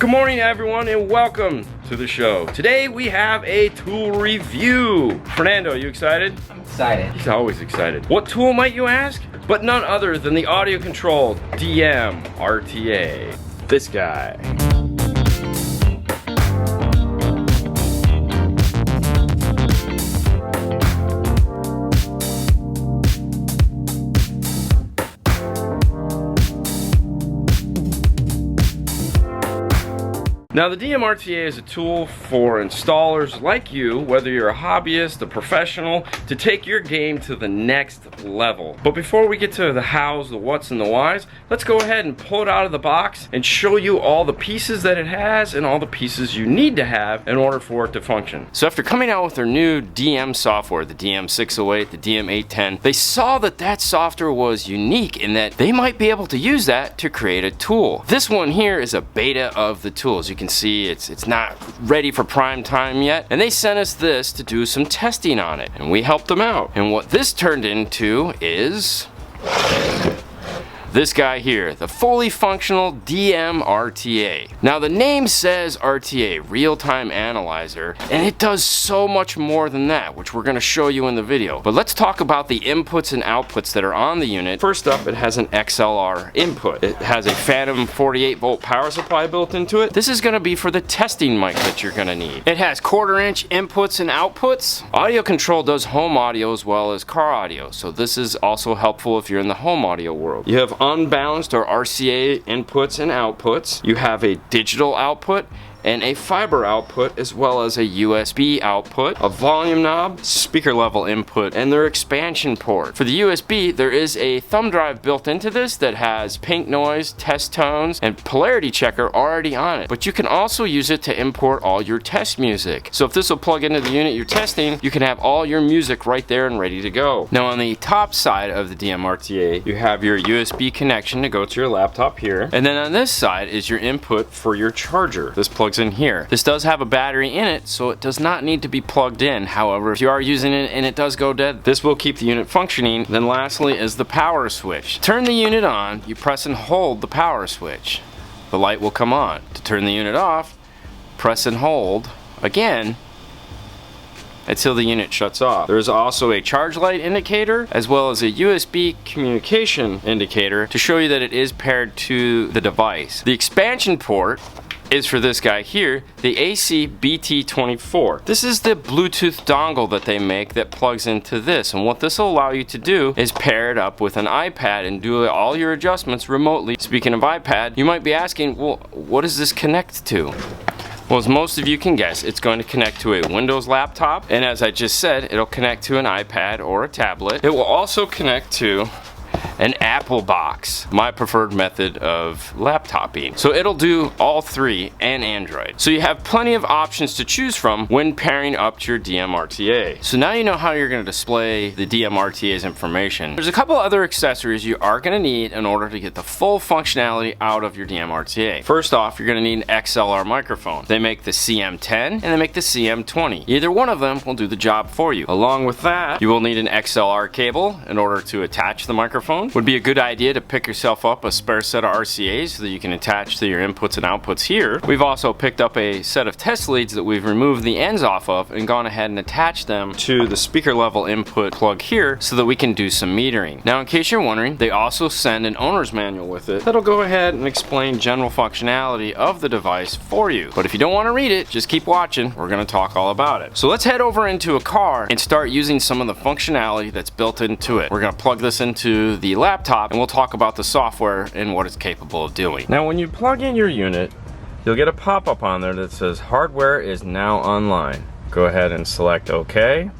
Good morning everyone and welcome to the show. Today we have a tool review. Fernando, you excited? I'm excited. He's always excited. What tool might you ask? But none other than the AudioControl DM-RTA. This guy. Now the DM-RTA is a tool for installers like you, whether you're a hobbyist, a professional, to take your game to the next level. But before we get to the hows, the whats, and the whys, let's go ahead and pull it out of the box and show you all the pieces that it has and all the pieces you need to have in order for it to function. So after coming out with their new DM software, the DM-608, the DM-810, they saw that that software was unique in that they might be able to use that to create a tool. This one here is a beta of the tools. You can see it's not ready for prime time yet, and they sent us this to do some testing on it, and we helped them out. And what this turned into is this guy here, the fully functional DM-RTA. Now the name says RTA, real-time analyzer, and it does so much more than that, which we're gonna show you in the video. But let's talk about the inputs and outputs that are on the unit. First up, it has an XLR input. It has a Phantom 48-volt power supply built into it. This is gonna be for the testing mic that you're gonna need. It has 1/4-inch inputs and outputs. AudioControl does home audio as well as car audio, so this is also helpful if you're in the home audio world. You have unbalanced or RCA inputs and outputs. You have a digital output and a fiber output, as well as a USB output, a volume knob, speaker level input, and their expansion port. For the USB, there is a thumb drive built into this that has pink noise, test tones, and Polarity Checker already on it. But you can also use it to import all your test music. So if this will plug into the unit you're testing, you can have all your music right there and ready to go. Now on the top side of the DM-RTA, you have your USB connection to go to your laptop here. And then on this side is your input for your charger. This plugs in here. This does have a battery in it, so it does not need to be plugged in. However, if you are using it and it does go dead, this will keep the unit functioning. Then lastly is the power switch. Turn the unit on, you press and hold the power switch. The light will come on. To turn the unit off, press and hold again until the unit shuts off. There is also a charge light indicator as well as a USB communication indicator to show you that it is paired to the device. The expansion port is for this guy here, the AC BT24. This is the Bluetooth dongle that they make that plugs into this, and what this will allow you to do is pair it up with an iPad and do all your adjustments remotely. Speaking of iPad, you might be asking, well, what does this connect to? Well, as most of you can guess, it's going to connect to a Windows laptop, and as I just said, it'll connect to an iPad or a tablet. It will also connect to an Apple box, my preferred method of laptoping. So it'll do all three and Android. So you have plenty of options to choose from when pairing up to your DM-RTA. So now you know how you're going to display the DM-RTA's information. There's a couple other accessories you are going to need in order to get the full functionality out of your DM-RTA. First off, you're going to need an XLR microphone. They make the CM10 and they make the CM20. Either one of them will do the job for you. Along with that, you will need an XLR cable in order to attach the microphone. Would be a good idea to pick yourself up a spare set of RCAs so that you can attach to your inputs and outputs here. We've also picked up a set of test leads that we've removed the ends off of and gone ahead and attached them to the speaker level input plug here so that we can do some metering. Now in case you're wondering, they also send an owner's manual with it that'll go ahead and explain general functionality of the device for you. But if you don't want to read it, just keep watching. We're going to talk all about it. So let's head over into a car and start using some of the functionality that's built into it. We're going to plug this into the laptop and we'll talk about the software and what it's capable of doing. Now when you plug in your unit, you'll get a pop-up on there that says hardware is now online. Go ahead and select OK,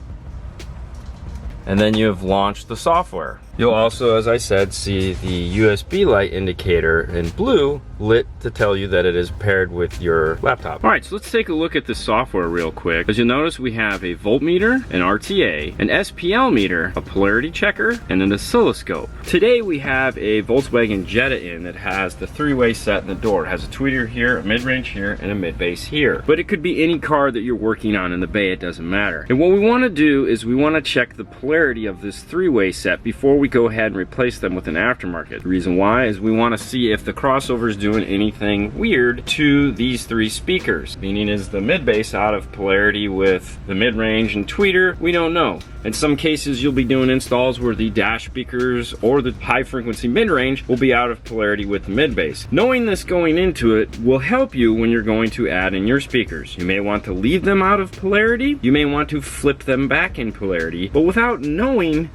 and then you have launched the software. You'll also, as I said, see the USB light indicator in blue lit to tell you that it is paired with your laptop. All right, so let's take a look at the software real quick. As you'll notice, we have a voltmeter, an RTA, an SPL meter, a Polarity Checker, and an oscilloscope. Today we have a Volkswagen Jetta in that has the three-way set in the door. It has a tweeter here, a mid-range here, and a mid-bass here. But it could be any car that you're working on in the bay, it doesn't matter. And what we want to do is we want to check the polarity of this three-way set before we we go ahead and replace them with an aftermarket. The reason why is we want to see if the crossover is doing anything weird to these three speakers. Meaning, is the mid-bass out of polarity with the mid-range and tweeter? We don't know. In some cases, you'll be doing installs where the dash speakers or the high-frequency mid-range will be out of polarity with the mid-bass. Knowing this going into it will help you when you're going to add in your speakers. You may want to leave them out of polarity. You may want to flip them back in polarity. But without knowing,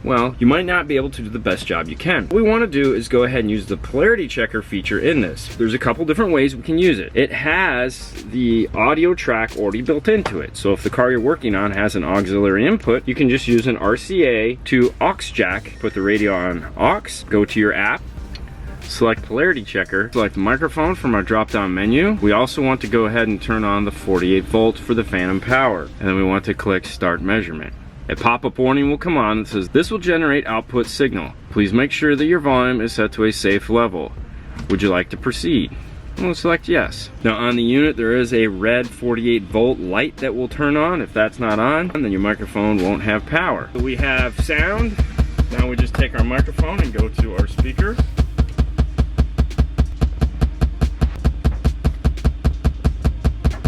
well, you might not be able to do the best job you can. What we want to do is go ahead and use the Polarity Checker feature in this. There's a couple different ways we can use it. It has the audio track already built into it. So if the car you're working on has an auxiliary input, you can just use an RCA to aux jack, put the radio on aux, go to your app, select Polarity Checker, select the microphone from our drop-down menu. We also want to go ahead and turn on the 48 volt for the phantom power. And then we want to click Start Measurement. A pop-up warning will come on that says, "This will generate output signal. Please make sure that your volume is set to a safe level. Would you like to proceed?" We'll select yes. Now on the unit there is a red 48 volt light that will turn on. If that's not on, then your microphone won't have power. So we have sound. Now we just take our microphone and go to our speaker.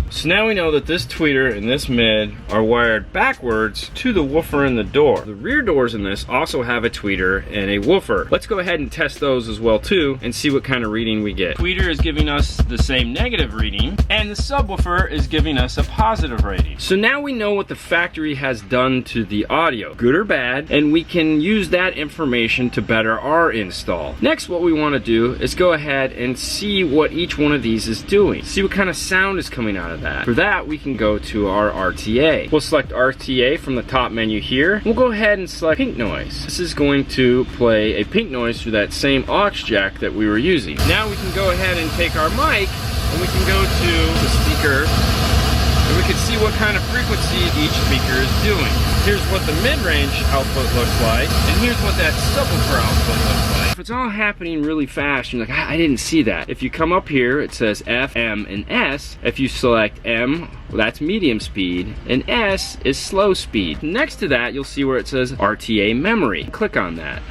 So now we know that this tweeter and this mid are wired backwards to the woofer in the door. The rear doors in this also have a tweeter and a woofer. Let's go ahead and test those as well too and see what kind of reading we get. Tweeter is giving us the same negative reading and the subwoofer is giving us a positive rating. So now we know what the factory has done to the audio, good or bad, and we can use that information to better our install. Next, what we want to do is go ahead and see what each one of these is doing. See what kind of sound is coming out of that. For that, we can go to our RTA. We'll select RTA from the top menu here. We'll go ahead and select pink noise. This is going to play a pink noise through that same aux jack that we were using. Now we can go ahead and take our mic and we can go to the speaker and we can see what kind of frequency each speaker is doing. Here's what the mid-range output looks like, and here's what that subwoofer output looks like. If it's all happening really fast, you're like, I didn't see that. If you come up here, it says F, M, and S. If you select M, well, that's medium speed, and S is slow speed. Next to that, you'll see where it says RTA memory. Click on that.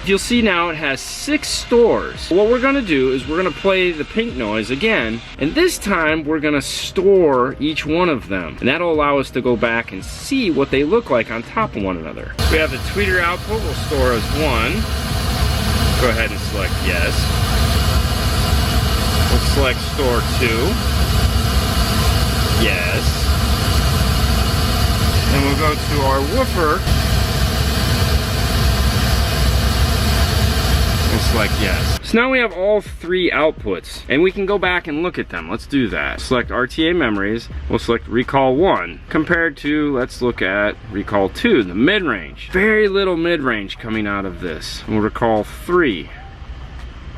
You'll see now it has 6 stores. What we're gonna do is we're gonna play the pink noise again, and this time we're gonna store each one of them. And that'll allow us to go back and see what they look like on top of one another. We have the tweeter output, we'll store as 1. Go ahead and select yes. We'll select store 2. Yes. Then we'll go to our woofer. Select yes. So now we have all 3 outputs and we can go back and look at them. Let's do that. Select RTA memories. We'll select recall 1 compared to, let's look at recall 2, the mid-range. Very little mid-range coming out of this. We'll recall 3.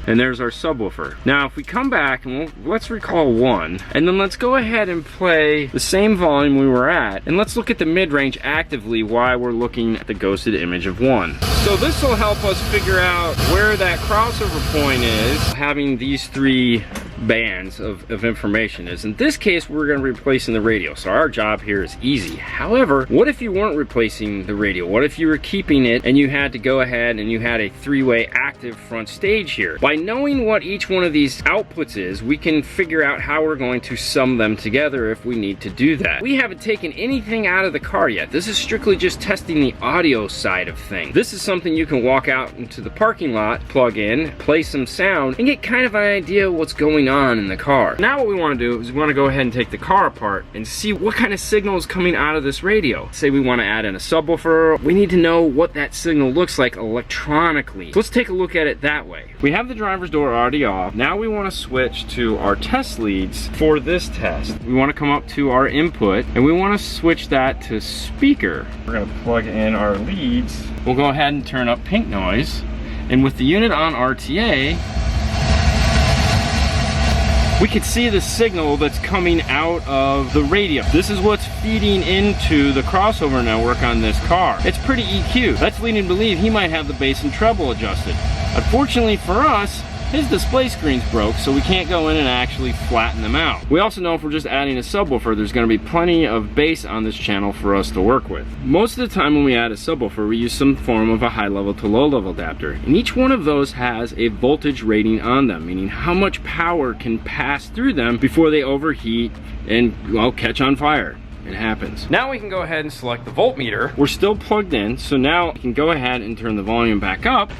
And there's our subwoofer. Now if we come back and let's recall 1, and then let's go ahead and play the same volume we were at, and let's look at the mid-range actively while we're looking at the ghosted image of 1. So this will help us figure out where that crossover point is, having these 3 bands of information is. In this case, we're going to be replacing the radio, so our job here is easy. However, what if you weren't replacing the radio? What if you were keeping it and you had to go ahead and you had a 3-way active front stage here? By knowing what each one of these outputs is, we can figure out how we're going to sum them together if we need to do that. We haven't taken anything out of the car yet. This is strictly just testing the audio side of things. This is something you can walk out into the parking lot, plug in, play some sound, and get kind of an idea of what's going on in the car. Now what we want to do is we want to go ahead and take the car apart and see what kind of signal is coming out of this radio. Say we want to add in a subwoofer. We need to know what that signal looks like electronically. So let's take a look at it that way. We have the driver's door already off. Now we want to switch to our test leads for this test. We want to come up to our input and we want to switch that to speaker. We're going to plug in our leads. We'll go ahead and turn up pink noise, and with the unit on RTA, we can see the signal that's coming out of the radio. This is what's feeding into the crossover network on this car. It's pretty EQ. That's leading to believe he might have the bass and treble adjusted. Unfortunately for us, his display screen's broke, so we can't go in and actually flatten them out. We also know if we're just adding a subwoofer, there's going to be plenty of bass on this channel for us to work with. Most of the time when we add a subwoofer, we use some form of a high level to low level adapter, and each one of those has a voltage rating on them, meaning how much power can pass through them before they overheat and, well, catch on fire. It happens. Now we can go ahead and select the voltmeter. We're still plugged in, so now we can go ahead and turn the volume back up.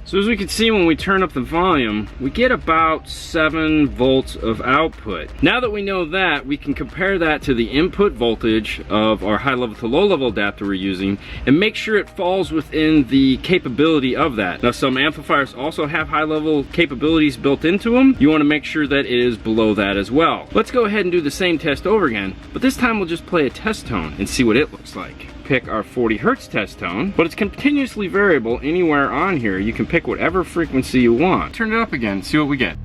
So as we can see, when we turn up the volume, we get about 7 volts of output. Now that we know that, we can compare that to the input voltage of our high level to low level adapter we're using and make sure it falls within the capability of that. Now some amplifiers also have high level capabilities built into them. You want to make sure that it is below that as well. Let's go ahead and do the same test over again, but this time we'll just play a test tone and see what it looks like. Pick our 40 hertz test tone, but it's continuously variable anywhere on here. You can pick whatever frequency you want. Turn it up again, see what we get.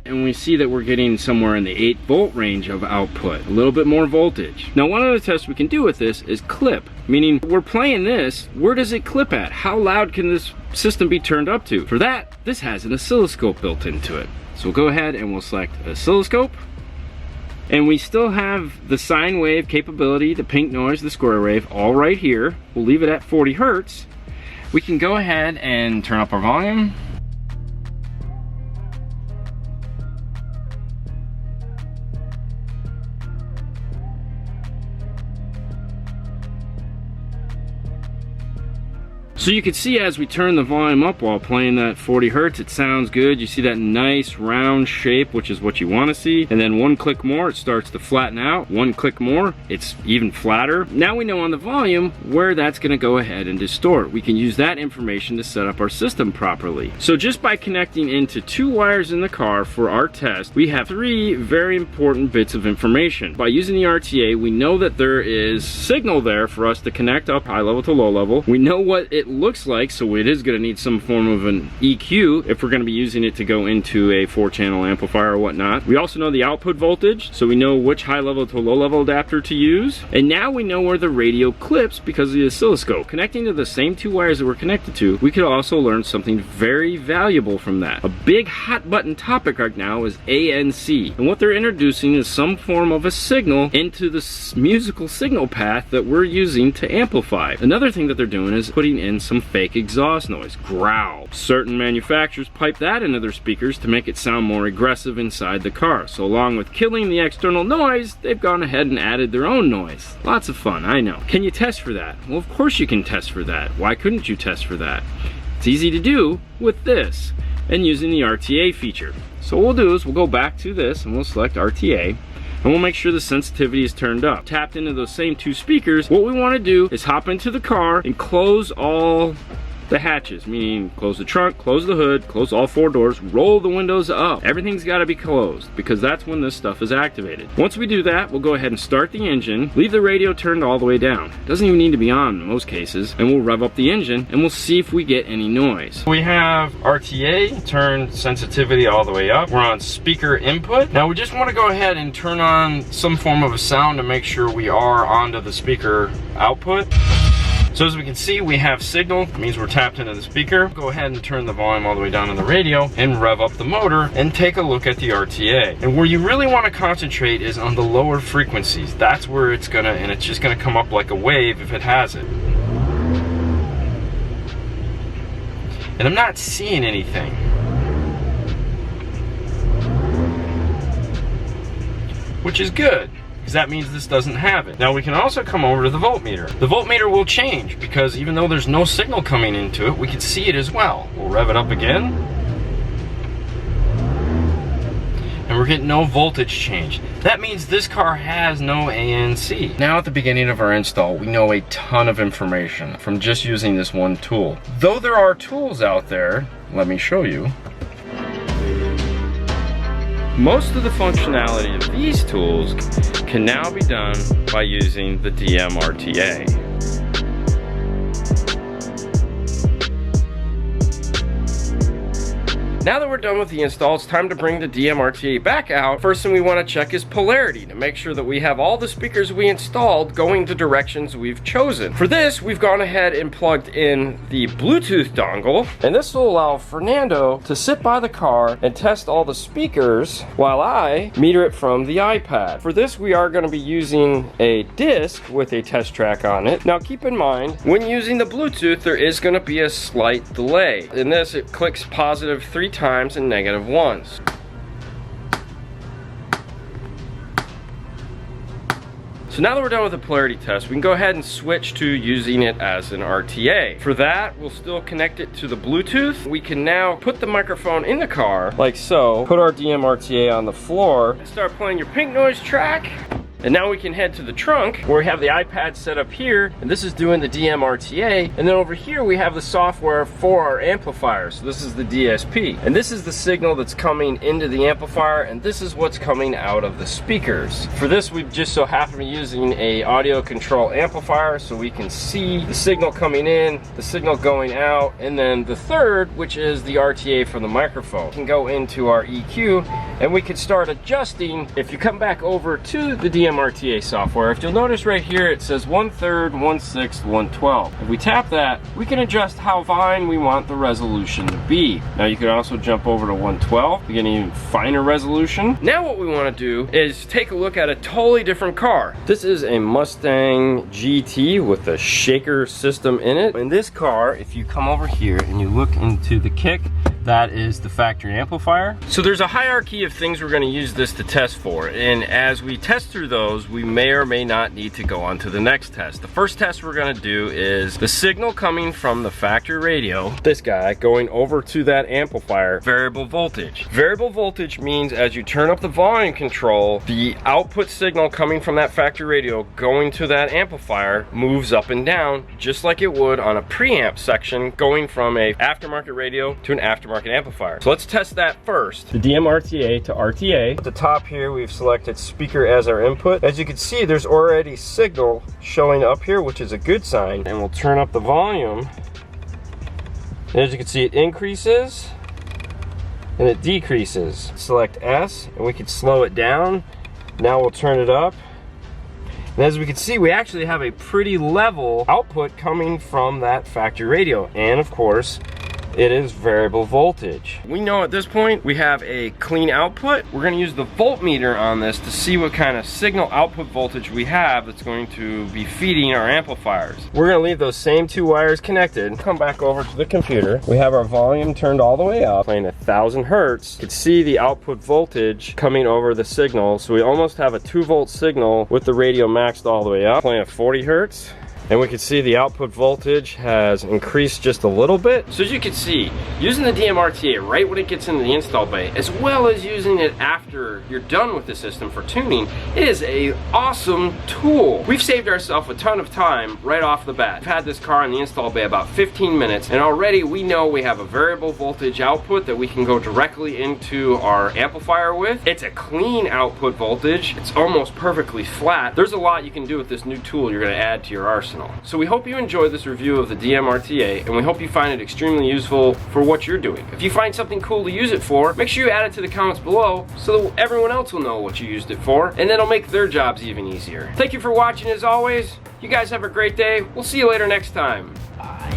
And we see that we're getting somewhere in the 8 volt range of output, a little bit more voltage. Now one of the tests we can do with this is clip, meaning we're playing this, where does it clip at? How loud can this system be turned up to? For that, this has an oscilloscope built into it. So we'll go ahead and we'll select oscilloscope. And we still have the sine wave capability, the pink noise, the square wave, all right here. We'll leave it at 40 hertz. We can go ahead and turn up our volume. So you can see as we turn the volume up while playing that 40 hertz, it sounds good. You see that nice round shape, which is what you want to see. And then one click more, it starts to flatten out. One click more, it's even flatter. Now we know on the volume where that's going to go ahead and distort. We can use that information to set up our system properly. So just by connecting into 2 wires in the car for our test, we have 3 very important bits of information. By using the RTA, we know that there is signal there for us to connect up high level to low level. We know what it looks like, so it is going to need some form of an EQ if we're going to be using it to go into a 4-channel amplifier or whatnot. We also know the output voltage, so we know which high level to low level adapter to use. And now we know where the radio clips because of the oscilloscope. Connecting to the same 2 wires that we're connected to, we could also learn something very valuable from that. A big hot button topic right now is ANC, and what they're introducing is some form of a signal into the musical signal path that we're using to amplify. Another thing that they're doing is putting in some fake exhaust noise, growl. Certain manufacturers pipe that into their speakers to make it sound more aggressive inside the car. So along with killing the external noise, they've gone ahead and added their own noise. Lots of fun, I know. Can you test for that? Well, of course you can test for that. Why couldn't you test for that? It's easy to do with this and using the RTA feature. So what we'll do is we'll go back to this and we'll select RTA. And we'll make sure the sensitivity is turned up. Tapped into those same 2 speakers, what we want to do is hop into the car and close all the hatches, meaning close the trunk, close the hood, close all 4 doors, roll the windows up. Everything's got to be closed because that's when this stuff is activated. Once we do that, we'll go ahead and start the engine, leave the radio turned all the way down. It doesn't even need to be on in most cases, and we'll rev up the engine and we'll see if we get any noise. We have RTA, turn sensitivity all the way up. We're on speaker input. Now we just want to go ahead and turn on some form of a sound to make sure we are onto the speaker output. So as we can see, we have signal. It means we're tapped into the speaker. Go ahead and turn the volume all the way down on the radio and rev up the motor and take a look at the RTA. And where you really want to concentrate is on the lower frequencies. That's where it's gonna, and it's just gonna come up like a wave if it has it. And I'm not seeing anything. Which is good, because that means this doesn't have it. Now we can also come over to the voltmeter. The voltmeter will change because even though there's no signal coming into it, we can see it as well. We'll rev it up again. And we're getting no voltage change. That means this car has no ANC. Now at the beginning of our install, we know a ton of information from just using this one tool. Though there are tools out there, let me show you. Most of the functionality of these tools can now be done by using the DM-RTA. Now that we're done with the install, it's time to bring the DM-RTA back out. First thing we want to check is polarity to make sure that we have all the speakers we installed going the directions we've chosen. For this, we've gone ahead and plugged in the Bluetooth dongle, and this will allow Fernando to sit by the car and test all the speakers while I meter it from the iPad. For this, we are going to be using a disc with a test track on it. Now keep in mind, when using the Bluetooth, there is going to be a slight delay. In this, it clicks positive 3 times and negative once. So now that we're done with the polarity test, we can go ahead and switch to using it as an RTA. For that, we'll still connect it to the Bluetooth. We can now put the microphone in the car, like so, put our DM-RTA on the floor, and start playing your pink noise track. And now we can head to the trunk where we have the iPad set up here, and this is doing the DM-RTA, and then over here we have the software for our amplifier. So this is the DSP, and this is the signal that's coming into the amplifier, and this is what's coming out of the speakers. For this, we've just so happened to be using a AudioControl amplifier, so we can see the signal coming in, the signal going out, and then the third, which is the RTA from the microphone. We can go into our EQ, and we can start adjusting. If you come back over to the DM-RTA software, if you'll notice right here, it says 1/3, 1/6, 1/12. If we tap that, we can adjust how fine we want the resolution to be. Now you can also jump over to 1/12 to get an even finer resolution. Now what we want to do is take a look at a totally different car. This is a Mustang GT with a shaker system in it. In this car, if you come over here and you look into the kick, that is the factory amplifier. So there's a hierarchy of things we're going to use this to test for, and as we test through those, we may or may not need to go on to the next test. The first test we're going to do is the signal coming from the factory radio, this guy, going over to that amplifier, variable voltage. Variable voltage means as you turn up the volume control, the output signal coming from that factory radio going to that amplifier moves up and down just like it would on a preamp section going from a aftermarket radio to an aftermarket amplifier. So let's test that first. The DM-RTA to RTA. At the top here, we've selected speaker as our input. As you can see, there's already signal showing up here, which is a good sign. And we'll turn up the volume. And as you can see, it increases and it decreases. Select S and we can slow it down. Now we'll turn it up. And as we can see, we actually have a pretty level output coming from that factory radio. And of course, it is variable voltage. We know at this point we have a clean output. We're going to use the voltmeter on this to see what kind of signal output voltage we have that's going to be feeding our amplifiers. We're going to leave those same 2 wires connected. Come back over to the computer. We have our volume turned all the way up, playing 1000 hertz. You can see the output voltage coming over the signal. So we almost have a 2-volt signal with the radio maxed all the way up, playing at 40 hertz. And we can see the output voltage has increased just a little bit. So as you can see, using the DM-RTA right when it gets into the install bay, as well as using it after you're done with the system for tuning, is a awesome tool. We've saved ourselves a ton of time right off the bat. We've had this car in the install bay about 15 minutes, and already we know we have a variable voltage output that we can go directly into our amplifier with. It's a clean output voltage. It's almost perfectly flat. There's a lot you can do with this new tool you're going to add to your arsenal. So we hope you enjoyed this review of the DM-RTA, and we hope you find it extremely useful for what you're doing. If you find something cool to use it for, make sure you add it to the comments below so that everyone else will know what you used it for, and that'll make their jobs even easier. Thank you for watching as always. You guys have a great day. We'll see you later next time. Bye.